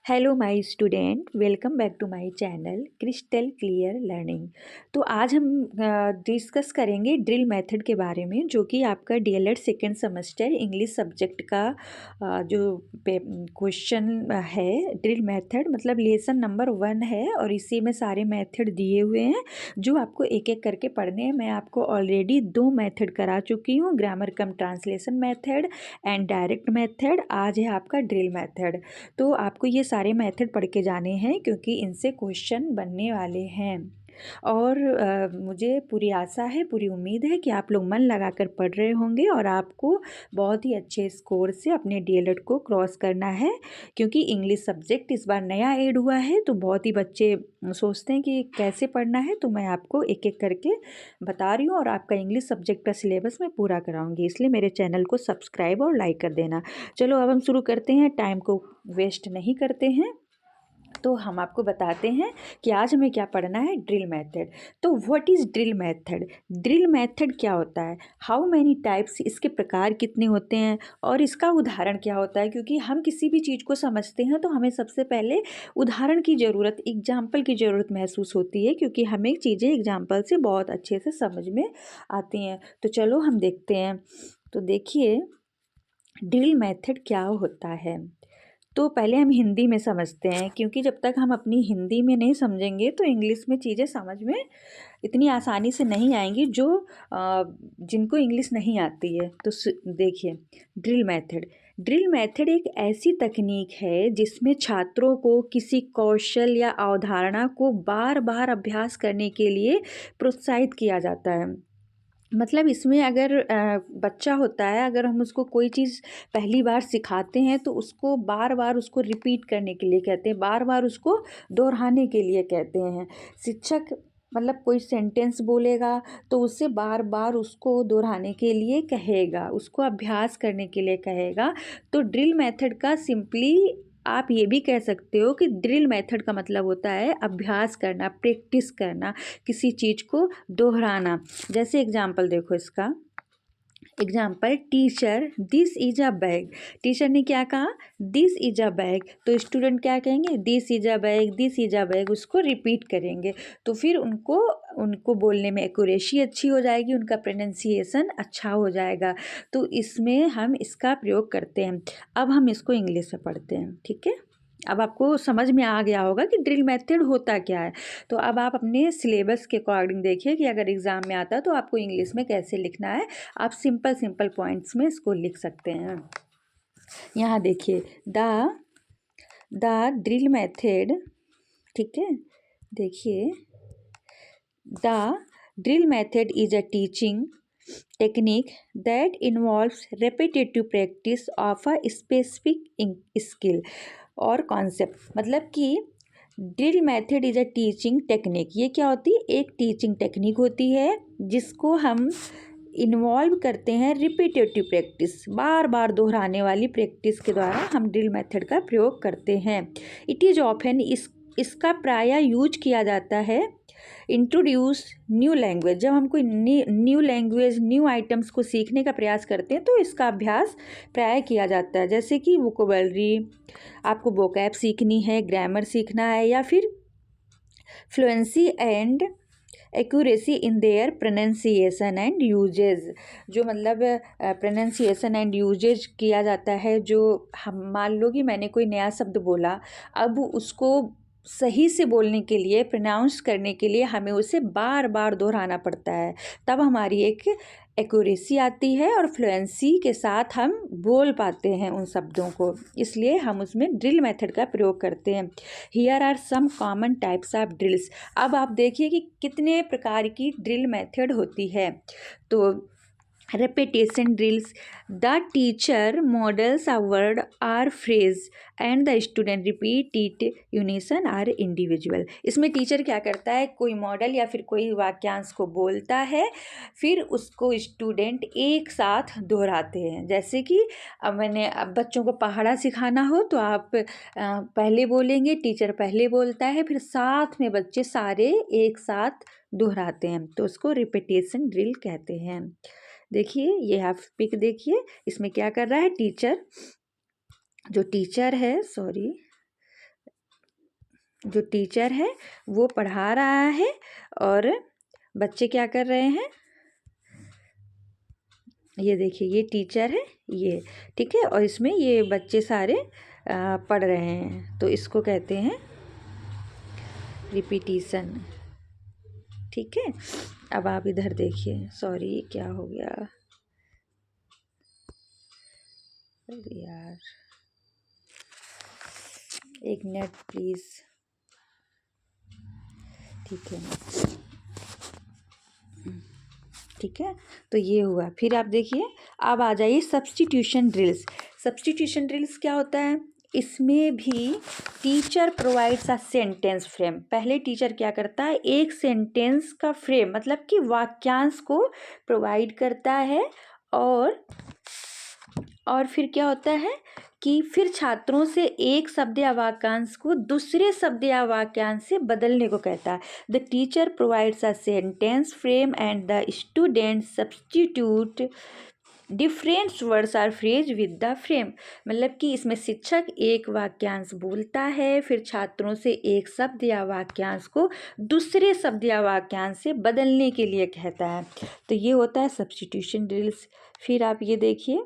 Hello my student, welcome back to my channel crystal clear learning. तो आज हम discuss करेंगे ड्रिल मेथड के बारे में, जो कि आपका DElEd second semester English subject का जो क्वेश्चन है। ड्रिल मेथड मतलब लेसन नंबर 1 है और इसी में सारे मेथड दिए हुए हैं जो आपको एक एक करके पढ़ने हैं। मैं आपको ऑलरेडी 2 मेथड करा चुकी हूँ, grammar come translation method and direct method. आज है आपका ड्रिल मेथड। तो आपको ये सारे मेथड पढ़ के जाने हैं क्योंकि इनसे क्वेश्चन बनने वाले हैं। और मुझे पूरी आशा है, पूरी उम्मीद है कि आप लोग मन लगाकर पढ़ रहे होंगे और आपको बहुत ही अच्छे स्कोर से अपने डीएलएड को क्रॉस करना है। क्योंकि इंग्लिश सब्जेक्ट इस बार नया ऐड हुआ है, तो बहुत ही बच्चे सोचते हैं कि कैसे पढ़ना है। तो मैं आपको एक एक करके बता रही हूँ और आपका इंग्लिश सब्जेक्ट का सिलेबस मैं पूरा कराऊंगी, इसलिए मेरे चैनल को सब्सक्राइब और लाइक कर देना। चलो अब हम शुरू करते हैं, टाइम को वेस्ट नहीं करते हैं। तो हम आपको बताते हैं कि आज हमें क्या पढ़ना है, ड्रिल मेथड। तो what is drill method? Drill method क्या होता है, हाउ मैनी टाइप्स, इसके प्रकार कितने होते हैं और इसका उदाहरण क्या होता है। क्योंकि हम किसी भी चीज़ को समझते हैं तो हमें सबसे पहले उदाहरण की ज़रूरत, एग्जाम्पल की ज़रूरत महसूस होती है, क्योंकि हमें चीज़ें एग्जाम्पल से बहुत अच्छे से समझ में आती हैं। तो चलो हम देखते हैं। तो देखिए ड्रिल मेथड क्या होता है। तो पहले हम हिंदी में समझते हैं, क्योंकि जब तक हम अपनी हिंदी में नहीं समझेंगे तो इंग्लिश में चीज़ें समझ में इतनी आसानी से नहीं आएंगी, जो जिनको इंग्लिश नहीं आती है। तो देखिए ड्रिल मेथड। ड्रिल मेथड एक ऐसी तकनीक है जिसमें छात्रों को किसी कौशल या अवधारणा को बार बार अभ्यास करने के लिए प्रोत्साहित किया जाता है। मतलब इसमें अगर बच्चा होता है, अगर हम उसको कोई चीज़ पहली बार सिखाते हैं तो उसको बार बार उसको रिपीट करने के लिए कहते हैं, बार बार उसको दोहराने के लिए कहते हैं। शिक्षक मतलब कोई सेंटेंस बोलेगा तो उसे बार बार उसको दोहराने के लिए कहेगा, उसको अभ्यास करने के लिए कहेगा। तो ड्रिल मेथड का सिंपली आप ये भी कह सकते हो कि ड्रिल मेथड का मतलब होता है अभ्यास करना, प्रैक्टिस करना, किसी चीज़ को दोहराना। जैसे एग्जाम्पल देखो इसका, example teacher this is a bag. Teacher ने क्या कहा, दिस इज अ बैग। तो स्टूडेंट क्या कहेंगे, this is a bag, this is a bag, उसको रिपीट करेंगे। तो फिर उनको उनको बोलने में एक्यूरेसी अच्छी हो जाएगी, उनका प्रोनाउंसिएशन अच्छा हो जाएगा। तो इसमें हम इसका प्रयोग करते हैं। अब हम इसको इंग्लिश में पढ़ते हैं, ठीक है। अब आपको समझ में आ गया होगा कि ड्रिल मेथड होता क्या है। तो अब आप अपने सिलेबस के अकॉर्डिंग देखिए कि अगर एग्ज़ाम में आता है तो आपको इंग्लिश में कैसे लिखना है। आप सिंपल सिंपल पॉइंट्स में इसको लिख सकते हैं। यहाँ देखिए द ड्रिल मेथड, ठीक है। देखिए the drill method is a teaching technique that involves repetitive practice of a specific skill और कॉन्सेप्ट। मतलब कि drill method is a teaching technique, ये क्या होती है, एक टीचिंग टेक्निक होती है जिसको हम इन्वॉल्व करते हैं रिपीटेटिव प्रैक्टिस, बार बार दोहराने वाली प्रैक्टिस के द्वारा हम ड्रिल मेथड का प्रयोग करते हैं। इट इज़ ऑफन, इसका प्रायः यूज किया जाता है इंट्रोड्यूस न्यू लैंग्वेज। जब हम कोई न्यू लैंग्वेज, न्यू आइटम्स को सीखने का प्रयास करते हैं तो इसका अभ्यास प्राय किया जाता है। जैसे कि वोकेबलरी, आपको वोकैब सीखनी है, ग्रामर सीखना है, या फिर fluency and accuracy in their pronunciation and usages. जो मतलब प्रोनाउंसिएशन एंड यूजेज किया जाता है। जो हम मान लो कि मैंने कोई नया शब्द बोला, अब उसको सही से बोलने के लिए, प्रोनाउंस करने के लिए हमें उसे बार बार दोहराना पड़ता है, तब हमारी एक एक्यूरेसी आती है और फ्लुएंसी के साथ हम बोल पाते हैं उन शब्दों को। इसलिए हम उसमें ड्रिल मेथड का प्रयोग करते हैं। Here are some common types of drills. अब आप देखिए कि कितने प्रकार की ड्रिल मेथड होती है। तो repetition drills, the teacher models a word or phrase and the student repeat it unison or individual। इसमें टीचर क्या करता है, कोई मॉडल या फिर कोई वाक्यांश को बोलता है, फिर उसको स्टूडेंट एक साथ दोहराते हैं। जैसे कि अब बच्चों को पहाड़ा सिखाना हो तो आप पहले बोलेंगे, टीचर पहले बोलता है, फिर साथ में बच्चे सारे एक साथ दोहराते हैं, तो उसको रिपीटेशन ड्रिल कहते हैं। देखिए ये आप पिक देखिए, इसमें क्या कर रहा है टीचर, जो टीचर है, सॉरी जो टीचर है वो पढ़ा रहा है और बच्चे क्या कर रहे हैं, ये देखिए ये टीचर है ये, ठीक है, और इसमें ये बच्चे सारे पढ़ रहे हैं, तो इसको कहते हैं रिपीटिशन। ठीक है, अब आप इधर देखिए, सॉरी क्या हो गया, अरे यार एक मिनट प्लीज़, ठीक है ठीक है, तो ये हुआ। फिर आप देखिए, अब आ जाइए सब्स्टिट्यूशन ड्रिल्स। सब्स्टिट्यूशन ड्रिल्स क्या होता है, इसमें भी teacher provides a sentence frame. पहले टीचर क्या करता है, एक सेंटेंस का फ्रेम मतलब कि वाक्यांश को प्रोवाइड करता है, और फिर क्या होता है कि फिर छात्रों से एक शब्द या वाक्यांश को दूसरे शब्द या वाक्यांश से बदलने को कहता है। The teacher provides a sentence frame and the student substitute different words or phrase with the frame. मतलब कि इसमें शिक्षक एक वाक्यांश बोलता है, फिर छात्रों से एक शब्द या वाक्यांश को दूसरे शब्द या वाक्यांश से बदलने के लिए कहता है। तो ये होता है सब्स्टिट्यूशन ड्रिल्स। फिर आप ये देखिए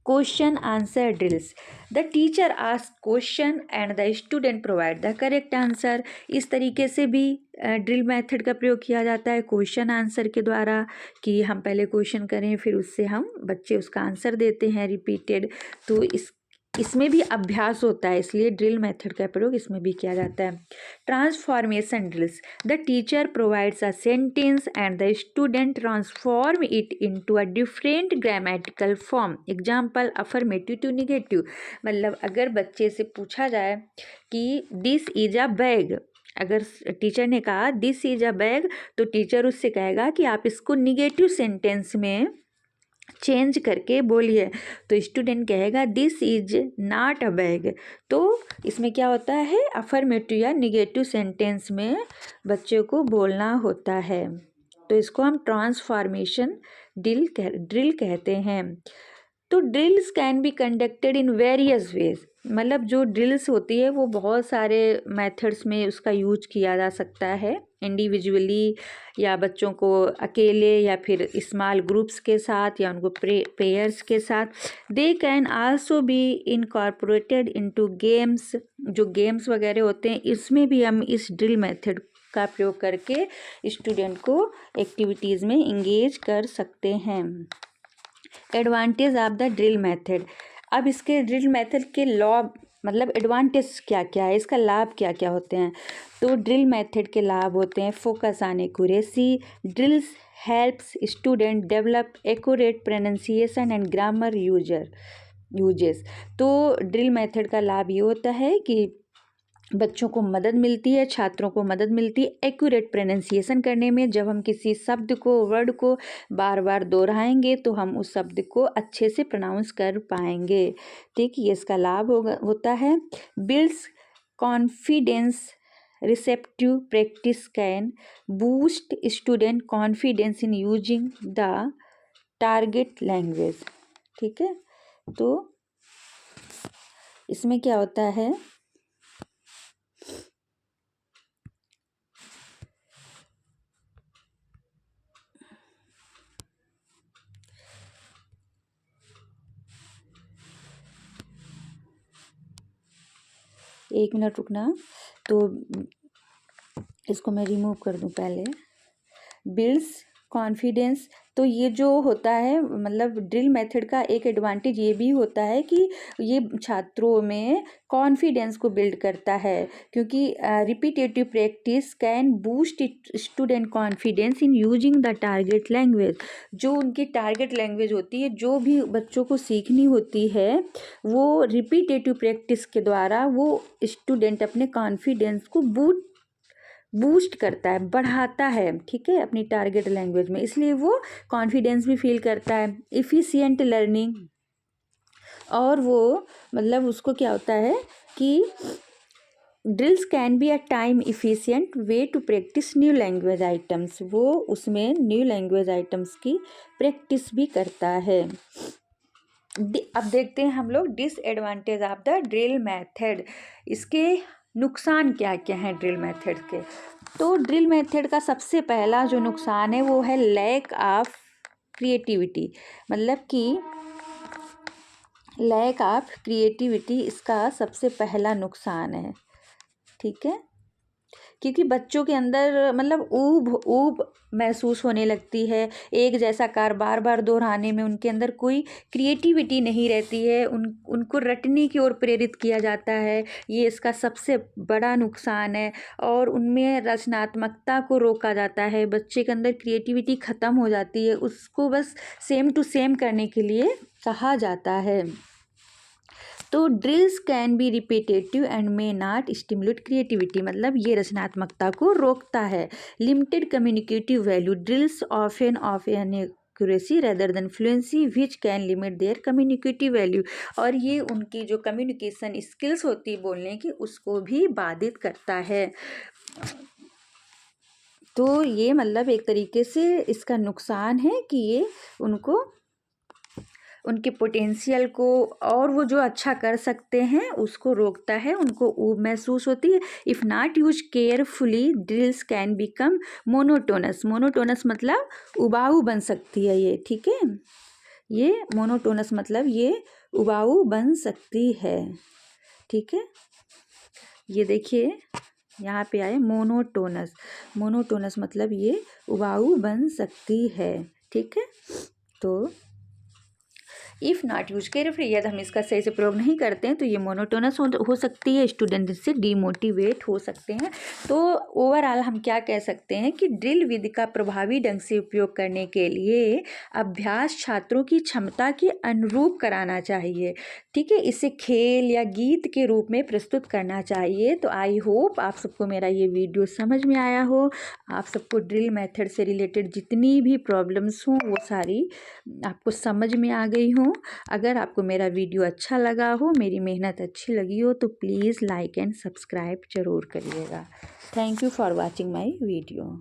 question answer drills. The teacher ask question and the student provide the correct answer. इस तरीके से भी ड्रिल मेथड का प्रयोग किया जाता है क्वेश्चन आंसर के द्वारा, कि हम पहले क्वेश्चन करें फिर उससे हम बच्चे उसका आंसर देते हैं रिपीटेड। तो इसमें भी अभ्यास होता है, इसलिए ड्रिल मेथड का प्रयोग इसमें भी किया जाता है। Transformation drills. The teacher provides a sentence and the student transform it into a different grammatical form. Example affirmative to negative. मतलब अगर बच्चे से पूछा जाए कि दिस इज अ बैग, अगर टीचर ने कहा दिस इज अ बैग, तो टीचर उससे कहेगा कि आप इसको निगेटिव सेंटेंस में चेंज करके बोलिए। तो स्टूडेंट कहेगा this is not a bag. तो इसमें क्या होता है, अफर्मेटिव या निगेटिव सेंटेंस में बच्चों को बोलना होता है। तो इसको हम ट्रांसफॉर्मेशन ड्रिल कहते हैं। तो drills can be conducted in various ways. मतलब जो ड्रिल्स होती है वो बहुत सारे मेथड्स में उसका यूज किया जा सकता है, इंडिविजुअली या बच्चों को अकेले या फिर स्मॉल ग्रुप्स के साथ या उनको पेयर्स के साथ। They can also be incorporated into games. जो गेम्स वगैरह होते हैं इसमें भी हम इस ड्रिल मेथड का प्रयोग करके स्टूडेंट को एक्टिविटीज़ में इंगेज कर सकते हैं। Advantage of the drill method. अब इसके ड्रिल मेथड के लॉ मतलब एडवांटेज क्या क्या है, इसका लाभ क्या क्या होते हैं। तो ड्रिल मेथड के लाभ होते हैं focus on accuracy. Drills helps student develop accurate pronunciation and grammar uses. तो ड्रिल मेथड का लाभ ये होता है कि बच्चों को मदद मिलती है, छात्रों को मदद मिलती है एक्यूरेट प्रोनाउंसिएशन करने में। जब हम किसी शब्द को, वर्ड को बार बार दोहराएंगे तो हम उस शब्द को अच्छे से प्रोनाउंस कर पाएंगे। ठीक, ये इसका लाभ होता है। Builds confidence. Receptive practice can boost student confidence in using the target language. ठीक है, तो इसमें क्या होता है, एक मिनट रुकना, तो इसको मैं रिमूव कर दूं पहले। Builds confidence. तो ये जो होता है मतलब ड्रिल मेथड का एक एडवांटेज ये भी होता है कि ये छात्रों में कॉन्फिडेंस को बिल्ड करता है, क्योंकि repetitive practice can boost student confidence in using the target language. जो उनकी टारगेट लैंग्वेज होती है, जो भी बच्चों को सीखनी होती है, वो रिपीटेटिव प्रैक्टिस के द्वारा वो स्टूडेंट अपने कॉन्फिडेंस को बूस्ट करता है, बढ़ाता है, ठीक है, अपनी टारगेट लैंग्वेज में। इसलिए वो कॉन्फिडेंस भी फील करता है। Efficient learning. और वो मतलब उसको क्या होता है कि drills can be a time efficient way to practise new language items. वो उसमें न्यू लैंग्वेज आइटम्स की प्रैक्टिस भी करता है। अब देखते हैं हम लोग disadvantage of the drill method. इसके नुकसान क्या क्या हैं ड्रिल मेथड के। तो ड्रिल मेथड का सबसे पहला जो नुकसान है वो है लैक ऑफ क्रिएटिविटी, मतलब कि लैक ऑफ क्रिएटिविटी इसका सबसे पहला नुकसान है। ठीक है, क्योंकि बच्चों के अंदर मतलब ऊब ऊब महसूस होने लगती है, एक जैसा कार्य बार बार दोहराने में उनके अंदर कोई क्रिएटिविटी नहीं रहती है, उनको रटने की ओर प्रेरित किया जाता है, ये इसका सबसे बड़ा नुकसान है। और उनमें रचनात्मकता को रोका जाता है, बच्चे के अंदर क्रिएटिविटी ख़त्म हो जाती है, उसको बस सेम टू सेम करने के लिए कहा जाता है। तो drills can be repetitive and may not stimulate creativity, मतलब ये रचनात्मकता को रोकता है। Limited communicative value, drills often of an accuracy rather than fluency which can limit their communicative value, और ये उनकी जो कम्युनिकेशन स्किल्स होती है बोलने की उसको भी बाधित करता है। तो ये मतलब एक तरीके से इसका नुकसान है कि ये उनको उनके पोटेंशियल को और वो जो अच्छा कर सकते हैं उसको रोकता है, उनको ऊब महसूस होती है। If not use carefully drills can become monotonous, monotonous मतलब उबाऊ बन सकती है ये। ठीक है, ये मोनोटोनस मतलब ये उबाऊ बन सकती है। ठीक है, ये देखिए यहाँ पे आए मोनोटोनस, मोनोटोनस मतलब ये उबाऊ बन सकती है। ठीक है, तो इफ़ नॉट यूज केयरफुली, यदि हम इसका सही से प्रयोग नहीं करते हैं तो ये मोनोटोनस हो सकती है, स्टूडेंट इससे डीमोटिवेट हो सकते हैं। तो ओवरऑल हम क्या कह सकते हैं कि ड्रिल विधि का प्रभावी ढंग से उपयोग करने के लिए अभ्यास छात्रों की क्षमता के अनुरूप कराना चाहिए। ठीक है, इसे खेल या गीत के रूप में प्रस्तुत करना चाहिए। तो आई होप आप सबको मेरा ये वीडियो समझ में आया हो, आप सबको ड्रिल मेथड से रिलेटेड जितनी भी प्रॉब्लम्स हों वो सारी आपको समझ में आ गई हों। अगर आपको मेरा वीडियो अच्छा लगा हो, मेरी मेहनत अच्छी लगी हो तो प्लीज़ लाइक एंड सब्सक्राइब ज़रूर करिएगा। Thank you for watching my video.